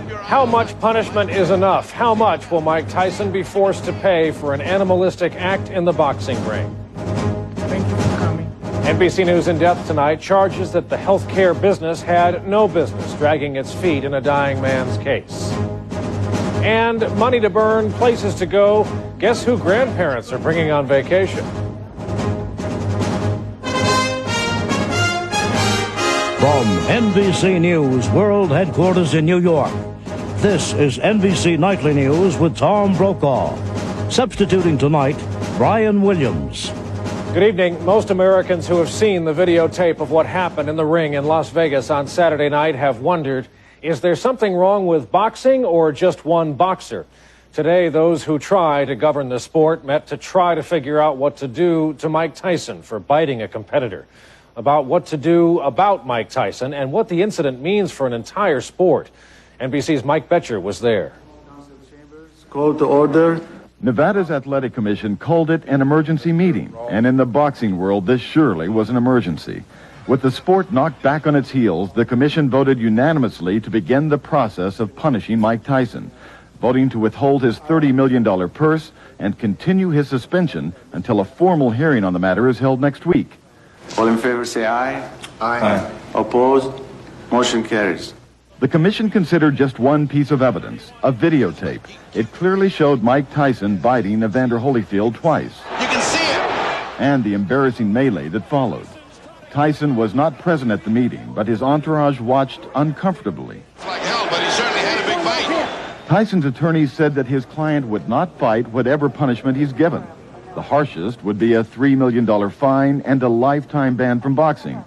How much punishment is enough? How much will Mike Tyson be forced to pay for an animalistic act in the boxing ring? Thank you for coming. NBC News In Depth tonight charges that the healthcare business had no business dragging its feet in a dying man's case. And money to burn, places to go. Guess who grandparents are bringing on vacation? From NBC News World Headquarters in New York, this is NBC Nightly News with Tom Brokaw. Substituting tonight, Brian Williams. Good evening. Most Americans who have seen the videotape of what happened in the ring in Las Vegas on Saturday night have wondered, is there something wrong with boxing or just one boxer? Today, those who try to govern the sport met to try to figure out what to do to Mike Tyson for biting a competitor. About what to do about Mike Tyson and what the incident means for an entire sport. NBC's Mike Betcher was there. Call to order. Nevada's Athletic Commission called it an emergency meeting, and in the boxing world, this surely was an emergency. With the sport knocked back on its heels, the commission voted unanimously to begin the process of punishing Mike Tyson, voting to withhold his $30 million purse and continue his suspension until a formal hearing on the matter is held next week. All in favor say aye. Aye. Opposed? Motion carries. The commission considered just one piece of evidence, a videotape. It clearly showed Mike Tyson biting Evander Holyfield twice. You can see it! And the embarrassing melee that followed. Tyson was not present at the meeting, but his entourage watched uncomfortably. It's like hell, but he certainly had a big fight. Tyson's attorneys said that his client would not fight whatever punishment he's given. The harshest would be a $3 million fine and a lifetime ban from boxing.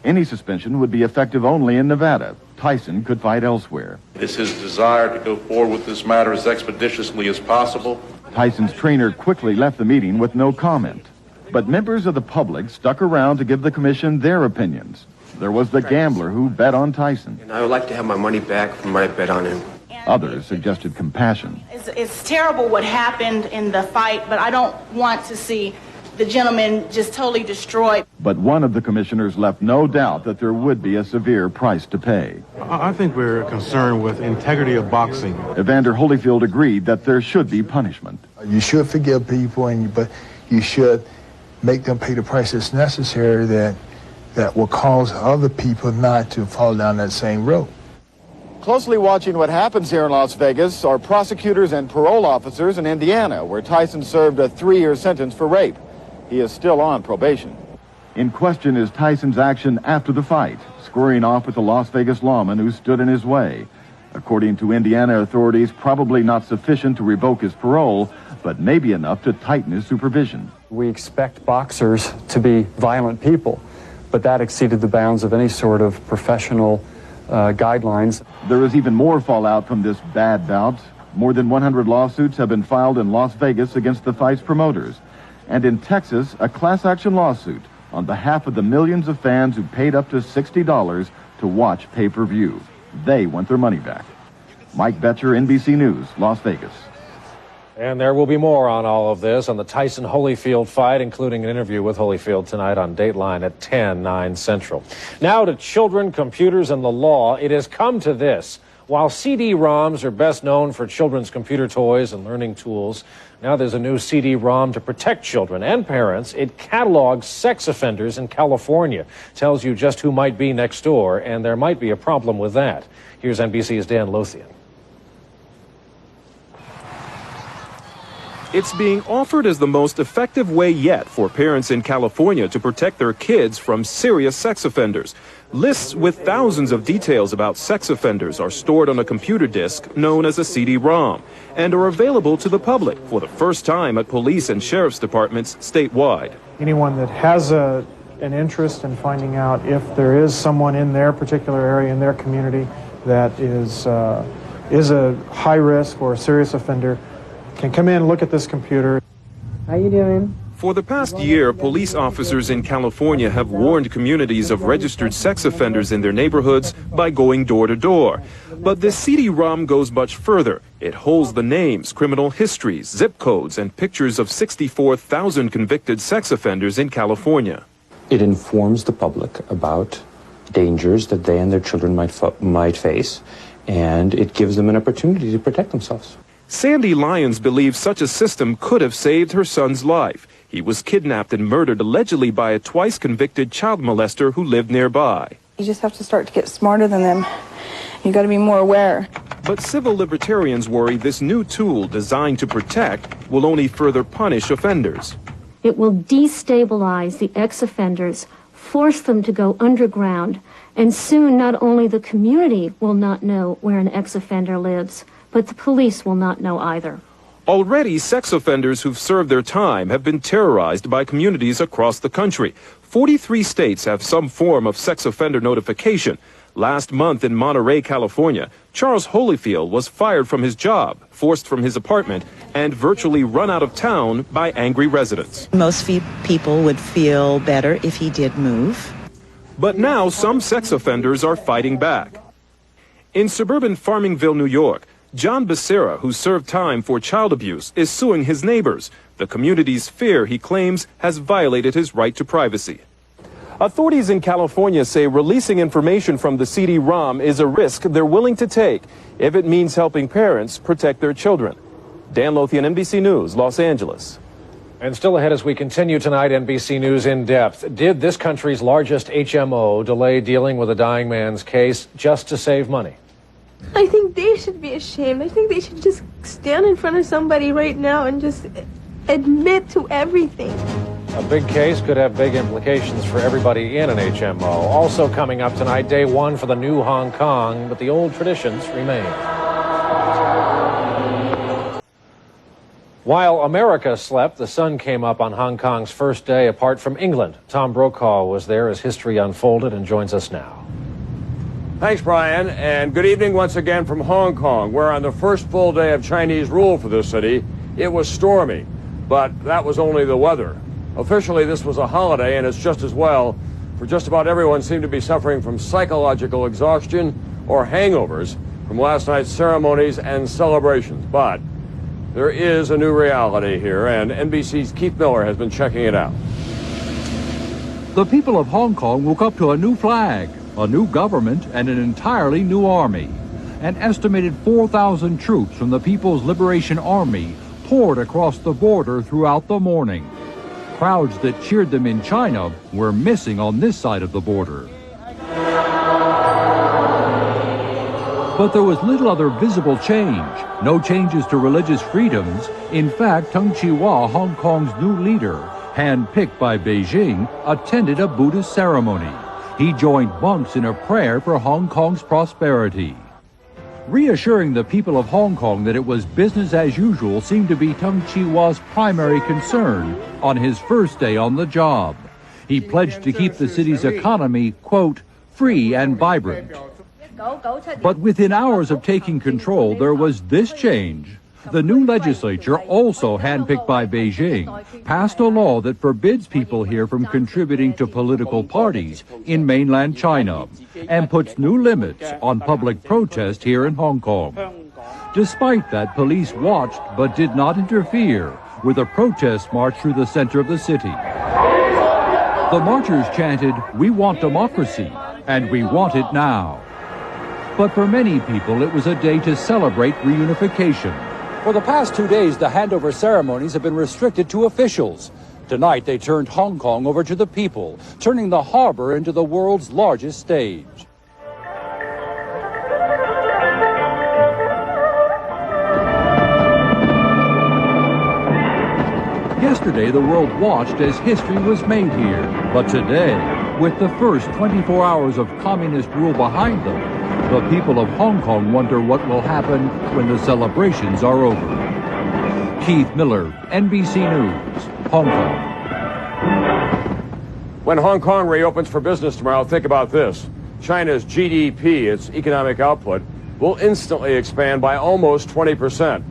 Any suspension would be effective only in Nevada. Tyson could fight elsewhere. It's his desire to go forward with this matter as expeditiously as possible. Tyson's trainer quickly left the meeting with no comment. But members of the public stuck around to give the commission their opinions. There was the gambler who bet on Tyson. And I would like to have my money back from my bet on him. Others suggested compassion. It's terrible what happened in the fight, but I don't want to see the gentleman just totally destroyed. But one of the commissioners left no doubt that there would be a severe price to pay. I think we're concerned with integrity of boxing. Evander Holyfield agreed that there should be punishment. You should forgive people, but you should make them pay the price that's necessary that will cause other people not to fall down that same road. Closely watching what happens here in Las Vegas are prosecutors and parole officers in Indiana, where Tyson served a 3-year sentence for rape. He is still on probation. In question is Tyson's action after the fight, squaring off with the Las Vegas lawman who stood in his way. According to Indiana authorities, probably not sufficient to revoke his parole, but maybe enough to tighten his supervision. We expect boxers to be violent people, but that exceeded the bounds of any sort of professional guidelines. There is even more fallout from this bad bout. More than 100 lawsuits have been filed in Las Vegas against the fight's promoters. And in Texas, a class action lawsuit on behalf of the millions of fans who paid up to $60 to watch pay-per-view. They want their money back. Mike Betcher, NBC News, Las Vegas. And there will be more on all of this on the Tyson-Holyfield fight, including an interview with Holyfield tonight on Dateline at 10/9 Central. Now to children, computers, and the law. It has come to this. While CD-ROMs are best known for children's computer toys and learning tools, now there's a new CD-ROM to protect children and parents. It catalogs sex offenders in California, tells you just who might be next door, and there might be a problem with that. Here's NBC's Dan Lothian. It's being offered as the most effective way yet for parents in California to protect their kids from serious sex offenders. Lists with thousands of details about sex offenders are stored on a computer disk known as a CD-ROM and are available to the public for the first time at police and sheriff's departments statewide. Anyone that has an interest in finding out if there is someone in their particular area, in their community, that is a high risk or a serious offender, can come in and look at this computer. How you doing? For the past year, police officers in California have warned communities of registered sex offenders in their neighborhoods by going door to door. But this CD-ROM goes much further. It holds the names, criminal histories, zip codes, and pictures of 64,000 convicted sex offenders in California. It informs the public about dangers that they and their children might face, and it gives them an opportunity to protect themselves. Sandy Lyons believes such a system could have saved her son's life. He was kidnapped and murdered allegedly by a twice-convicted child molester who lived nearby. You just have to start to get smarter than them. You got to be more aware. But civil libertarians worry this new tool designed to protect will only further punish offenders. It will destabilize the ex-offenders, force them to go underground, and soon not only the community will not know where an ex-offender lives, but the police will not know either. Already, sex offenders who've served their time have been terrorized by communities across the country. 43 states have some form of sex offender notification. Last month in Monterey, California, Charles Holyfield was fired from his job, forced from his apartment, and virtually run out of town by angry residents. Most people would feel better if he did move. But now some sex offenders are fighting back. In suburban Farmingville, New York, John Becerra, who served time for child abuse, is suing his neighbors. The community's fear, he claims, has violated his right to privacy. Authorities in California say releasing information from the CD-ROM is a risk they're willing to take if it means helping parents protect their children. Dan Lothian, NBC News, Los Angeles. And still ahead as we continue tonight, NBC News in depth. Did this country's largest HMO delay dealing with a dying man's case just to save money? I think they should be ashamed. I think they should just stand in front of somebody right now and just admit to everything. A big case could have big implications for everybody in an HMO. Also coming up tonight, day one for the new Hong Kong, but the old traditions remain. While America slept, the sun came up on Hong Kong's first day apart from England. Tom Brokaw was there as history unfolded and joins us now. Thanks, Brian, and good evening once again from Hong Kong, where on the first full day of Chinese rule for this city, it was stormy, but that was only the weather. Officially, this was a holiday, and it's just as well, for just about everyone seemed to be suffering from psychological exhaustion or hangovers from last night's ceremonies and celebrations. But there is a new reality here, and NBC's Keith Miller has been checking it out. The people of Hong Kong woke up to a new flag, a new government, and an entirely new army. An estimated 4,000 troops from the People's Liberation Army poured across the border throughout the morning. Crowds that cheered them in China were missing on this side of the border. But there was little other visible change. No changes to religious freedoms. In fact, Tung Chee-hwa, Hong Kong's new leader, handpicked by Beijing, attended a Buddhist ceremony. He joined monks in a prayer for Hong Kong's prosperity. Reassuring the people of Hong Kong that it was business as usual seemed to be Tung Chee-hwa's primary concern on his first day on the job. He pledged to keep the city's economy, quote, free and vibrant. But within hours of taking control, there was this change. The new legislature, also handpicked by Beijing, passed a law that forbids people here from contributing to political parties in mainland China and puts new limits on public protest here in Hong Kong. Despite that, police watched but did not interfere with a protest march through the center of the city. The marchers chanted, "We want democracy, and we want it now." But for many people, it was a day to celebrate reunification. For the past 2 days, the handover ceremonies have been restricted to officials. Tonight, they turned Hong Kong over to the people, turning the harbor into the world's largest stage. Yesterday, the world watched as history was made here. But today, with the first 24 hours of communist rule behind them, the people of Hong Kong wonder what will happen when the celebrations are over. Keith Miller, NBC News, Hong Kong. When Hong Kong reopens for business tomorrow, think about this. China's GDP, its economic output, will instantly expand by almost 20%.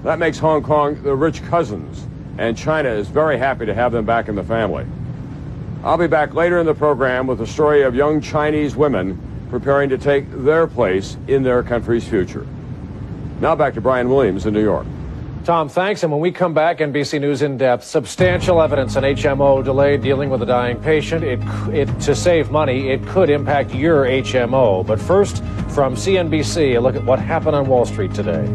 That makes Hong Kong the rich cousins, and China is very happy to have them back in the family. I'll be back later in the program with the story of young Chinese women preparing to take their place in their country's future. Now back to Brian Williams in New York. Tom, thanks. And when we come back, NBC News in depth. Substantial evidence an HMO delayed dealing with a dying patient. To save money, it could impact your HMO. But first, from CNBC, a look at what happened on Wall Street today.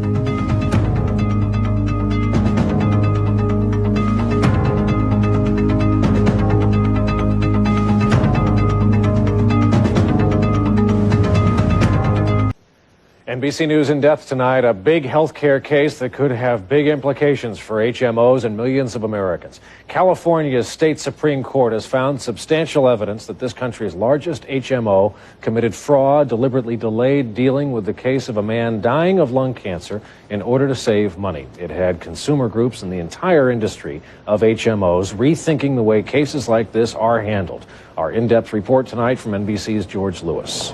NBC News in depth tonight, a big healthcare case that could have big implications for HMOs and millions of Americans. California's state Supreme Court has found substantial evidence that this country's largest HMO committed fraud, deliberately delayed dealing with the case of a man dying of lung cancer in order to save money. It had consumer groups and the entire industry of HMOs rethinking the way cases like this are handled. Our in-depth report tonight from NBC's George Lewis.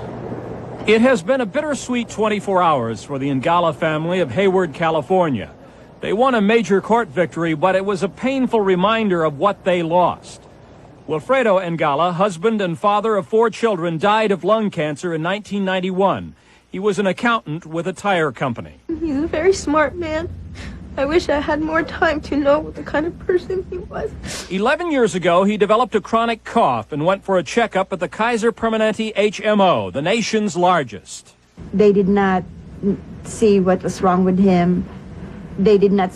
It has been a bittersweet 24 hours for the Ngala family of Hayward, California. They won a major court victory, but it was a painful reminder of what they lost. Wilfredo Ngala, husband and father of 4 children, died of lung cancer in 1991. He was an accountant with a tire company. He's a very smart man. I wish I had more time to know what the kind of person he was. 11 years ago, he developed a chronic cough and went for a checkup at the Kaiser Permanente HMO, the nation's largest. They did not see what was wrong with him. They did not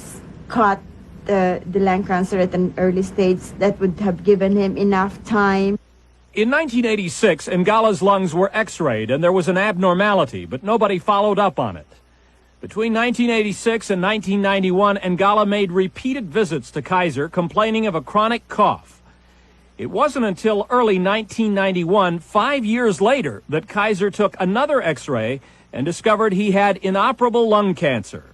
caught the lung cancer at an early stage that would have given him enough time. In 1986, Ngala's lungs were x-rayed and there was an abnormality, but nobody followed up on it. Between 1986 and 1991, Ngala made repeated visits to Kaiser complaining of a chronic cough. It wasn't until early 1991, 5 years later, that Kaiser took another x-ray and discovered he had inoperable lung cancer.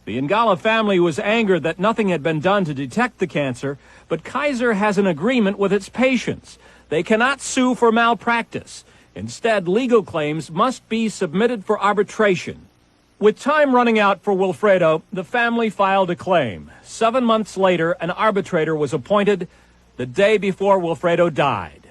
The Ngala family was angered that nothing had been done to detect the cancer, but Kaiser has an agreement with its patients. They cannot sue for malpractice. Instead, legal claims must be submitted for arbitration. With time running out for Wilfredo, the family filed a claim. 7 months later, an arbitrator was appointed the day before Wilfredo died.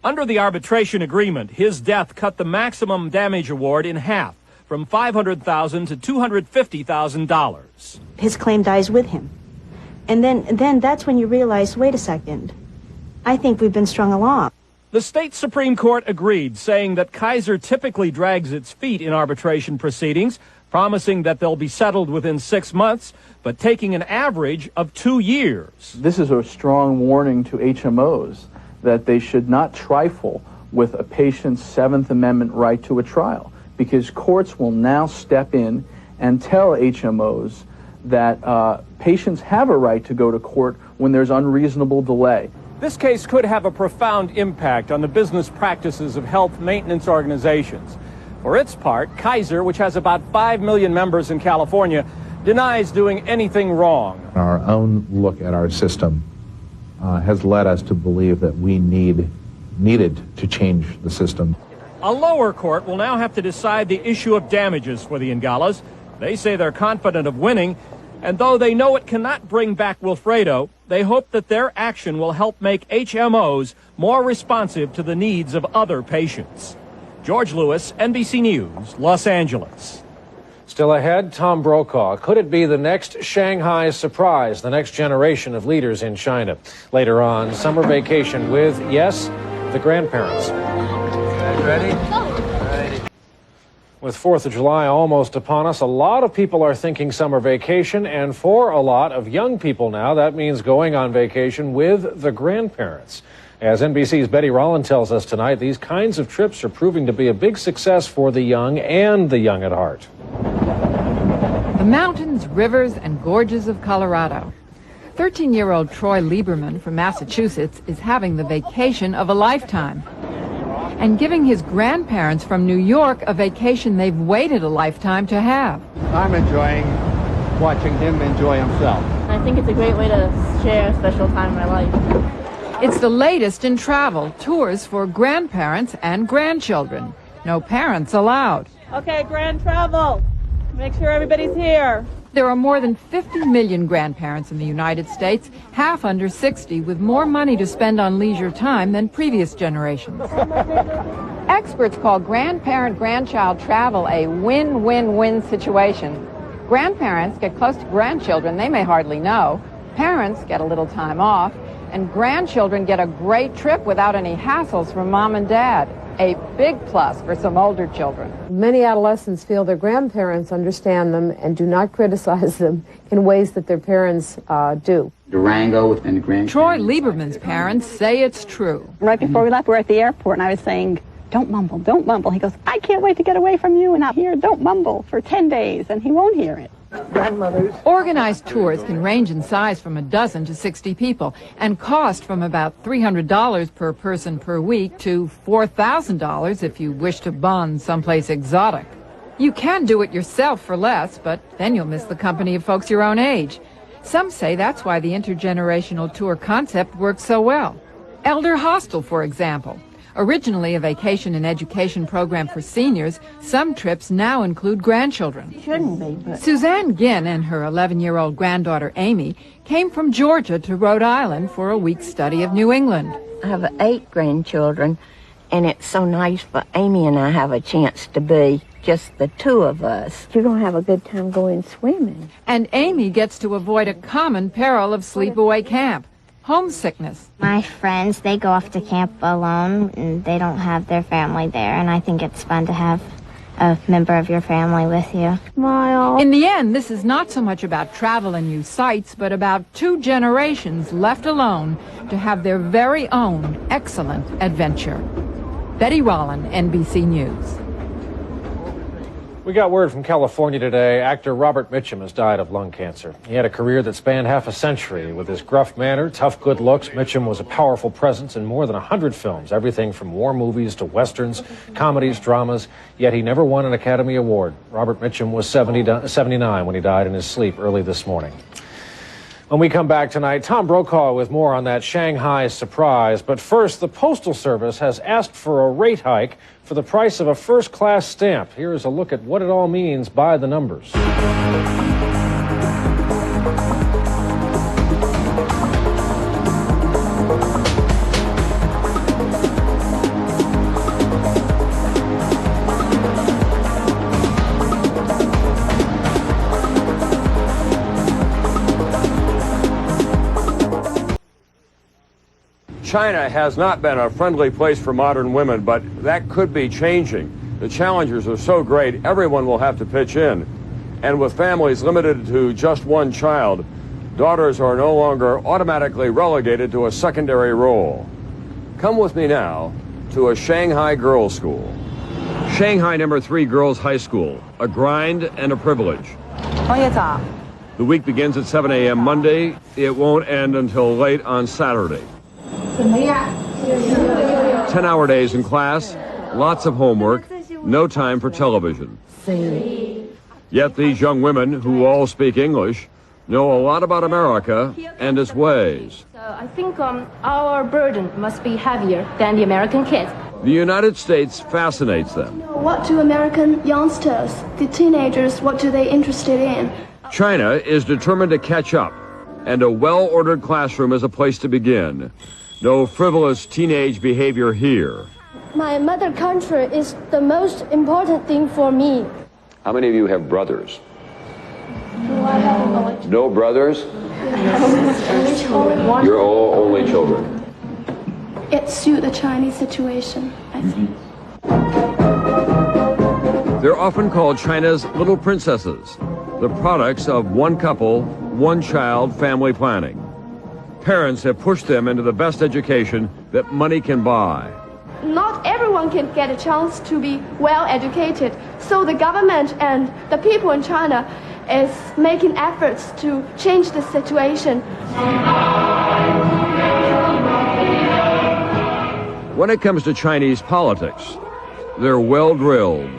Under the arbitration agreement, his death cut the maximum damage award in half, from $500,000 to $250,000. His claim dies with him. And then that's when you realize, wait a second, I think we've been strung along. The state Supreme Court agreed, saying that Kaiser typically drags its feet in arbitration proceedings, promising that they'll be settled within 6 months, but taking an average of 2 years. This is a strong warning to HMOs that they should not trifle with a patient's Seventh Amendment right to a trial, because courts will now step in and tell HMOs that patients have a right to go to court when there's unreasonable delay. This case could have a profound impact on the business practices of health maintenance organizations. For its part, Kaiser, which has about 5 million members in California, denies doing anything wrong. Our own look at our system has led us to believe that we needed to change the system. A lower court will now have to decide the issue of damages for the Ngalas. They say they're confident of winning, and though they know it cannot bring back Wilfredo, they hope that their action will help make HMOs more responsive to the needs of other patients. George Lewis, NBC News, Los Angeles. Still ahead, Tom Brokaw. Could it be the next Shanghai surprise, the next generation of leaders in China? Later on, summer vacation with, yes, the grandparents. Ready? With 4th of July almost upon us, a lot of people are thinking summer vacation, and for a lot of young people now, that means going on vacation with the grandparents. As NBC's Betty Rollin tells us tonight, these kinds of trips are proving to be a big success for the young and the young at heart. The mountains, rivers, and gorges of Colorado. 13-year-old Troy Lieberman from Massachusetts is having the vacation of a lifetime and giving his grandparents from New York a vacation they've waited a lifetime to have. I'm enjoying watching him enjoy himself. I think it's a great way to share a special time in my life. It's the latest in travel, tours for grandparents and grandchildren. No parents allowed. Okay, grand travel. Make sure everybody's here. There are more than 50 million grandparents in the United States, half under 60, with more money to spend on leisure time than previous generations. Experts call grandparent-grandchild travel a win-win-win situation. Grandparents get close to grandchildren they may hardly know. Parents get a little time off. And grandchildren get a great trip without any hassles from mom and dad. A big plus for some older children. Many adolescents feel their grandparents understand them and do not criticize them in ways that their parents do. Durango and the grandparents. Troy Lieberman's parents say it's true. Right before we left, we were at the airport, and I was saying, don't mumble, don't mumble. He goes, I can't wait to get away from you, and I'll hear don't mumble for 10 days, and he won't hear it. Grandmothers. Organized tours can range in size from a dozen to 60 people and cost from about $300 per person per week to $4,000 if you wish to bond someplace exotic. You can do it yourself for less, but then you'll miss the company of folks your own age. Some say that's why the intergenerational tour concept works so well. Elder Hostel, for example. Originally a vacation and education program for seniors, some trips now include grandchildren. Shouldn't be, but... Suzanne Ginn and her 11-year-old granddaughter Amy came from Georgia to Rhode Island for a week's study of New England. I have 8 grandchildren, and it's so nice for Amy and I have a chance to be just the 2 of us. You're going to have a good time going swimming. And Amy gets to avoid a common peril of sleepaway camp. Homesickness. My friends, they go off to camp alone, and they don't have their family there, and I think it's fun to have a member of your family with you. Smile. In the end, this is not so much about travel and new sights, but about 2 generations left alone to have their very own excellent adventure. Betty Rollin, NBC News. We got word from California today. Actor Robert Mitchum has died of lung cancer. He had a career that spanned half a century. With his gruff manner, tough good looks, Mitchum was a powerful presence in more than 100 films, everything from war movies to westerns, comedies, dramas, yet he never won an Academy Award. Robert Mitchum was 79 when he died in his sleep early this morning. When we come back tonight, Tom Brokaw with more on that Shanghai surprise. But first, the Postal Service has asked for a rate hike for the price of a first-class stamp. Here is a look at what it all means by the numbers. China has not been a friendly place for modern women, but that could be changing. The challenges are so great, everyone will have to pitch in. And with families limited to just one child, daughters are no longer automatically relegated to a secondary role. Come with me now to a Shanghai girls' school. Shanghai number 3 Girls High School, a grind and a privilege. The week begins at 7 a.m. Monday. It won't end until late on Saturday. 10-hour days in class, lots of homework, no time for television. Yet these young women, who all speak English, know a lot about America and its ways. I think our burden must be heavier than the American kids. The United States fascinates them. What do American youngsters, the teenagers, what do they interested in? China is determined to catch up, and a well-ordered classroom is a place to begin. No frivolous teenage behavior here. My mother country is the most important thing for me. How many of you have brothers? No brothers? You're all only children. It suits the Chinese situation, I think. They're often called China's little princesses, the products of one couple, one child family planning. Parents have pushed them into the best education that money can buy. Not everyone can get a chance to be well educated, so the government and the people in China is making efforts to change the situation. When it comes to Chinese politics, they're well drilled.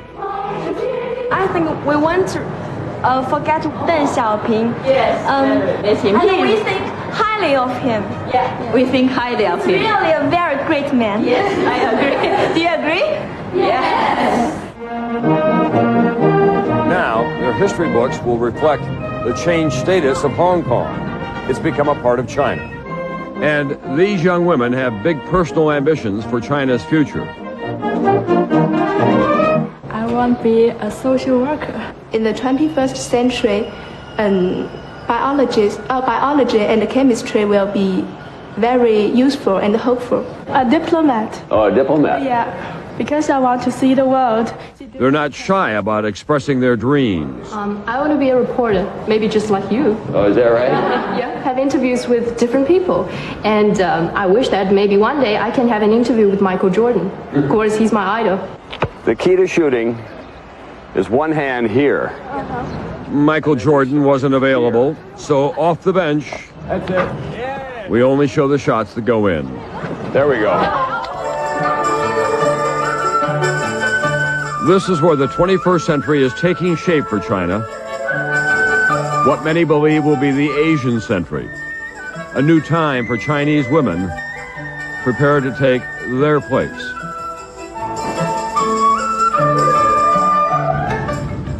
I think we want to forget Deng Xiaoping. Yes. And we think highly of him. Yeah. We think highly of him. Really a very great man. Yes, I agree. Do you agree? Yes. Now, their history books will reflect the changed status of Hong Kong. It's become a part of China. And these young women have big personal ambitions for China's future. I want to be a social worker. in the 21st century, biology and chemistry will be very useful and hopeful. A diplomat. Oh, a diplomat. Yeah, because I want to see the world. They're not shy about expressing their dreams. I want to be a reporter, maybe just like you. Oh, is that right? Yeah, have interviews with different people. And I wish that maybe one day I can have an interview with Michael Jordan. Of course, he's my idol. The key to shooting is one hand here. Michael Jordan wasn't available, so off the bench. That's it. We only show the shots that go in. There we go. This is where the 21st century is taking shape for China. What many believe will be the Asian century. A new time for Chinese women prepared to take their place.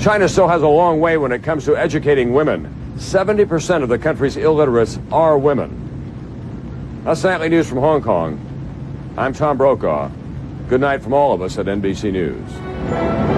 China still has a long way when it comes to educating women. 70% of the country's illiterates are women. That's Nightly News from Hong Kong. I'm Tom Brokaw. Good night from all of us at NBC News.